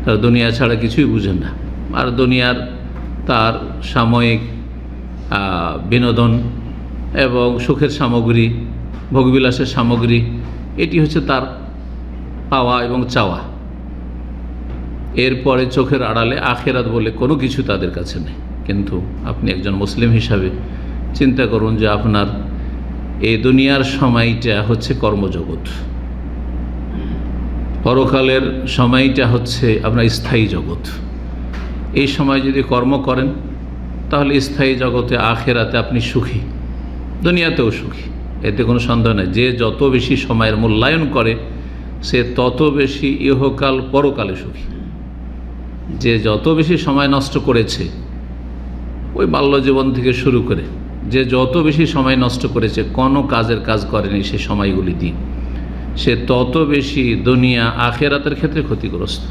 তার দুনিয়া ছাড়া কিছুই বুঝেন না। আর দুনিয়ার তার সাময়িক বিনোদন এবং সুখের সামগ্রী, ভোগবিলাসের সামগ্রী, এটি হচ্ছে তার পাওয়া এবং চাওয়া। এরপরে চোখের আড়ালে আখেরাত বলে কোনো কিছু তাদের কাছে নেই। কিন্তু আপনি একজন মুসলিম হিসাবে চিন্তা করুন যে আপনার এই দুনিয়ার সময়টা হচ্ছে কর্মজগৎ, পরকালের সময়টা হচ্ছে আপনার স্থায়ী জগৎ। এই সময় যদি কর্ম করেন তাহলে স্থায়ী জগতে আখেরাতে আপনি সুখী, দুনিয়াতেও সুখী, এতে কোনো সন্দেহ নেই। যে যত বেশি সময়ের মূল্যায়ন করে সে তত বেশি ইহকাল পরকালে সুখী। যে যত বেশি সময় নষ্ট করেছে ওই বাল্য জীবন থেকে শুরু করে, যে যত বেশি সময় নষ্ট করেছে কোনো কাজের কাজ করেনি সে সময়গুলি দিয়ে, সে তত বেশি দুনিয়া আখেরাতের ক্ষেত্রে ক্ষতিগ্রস্ত।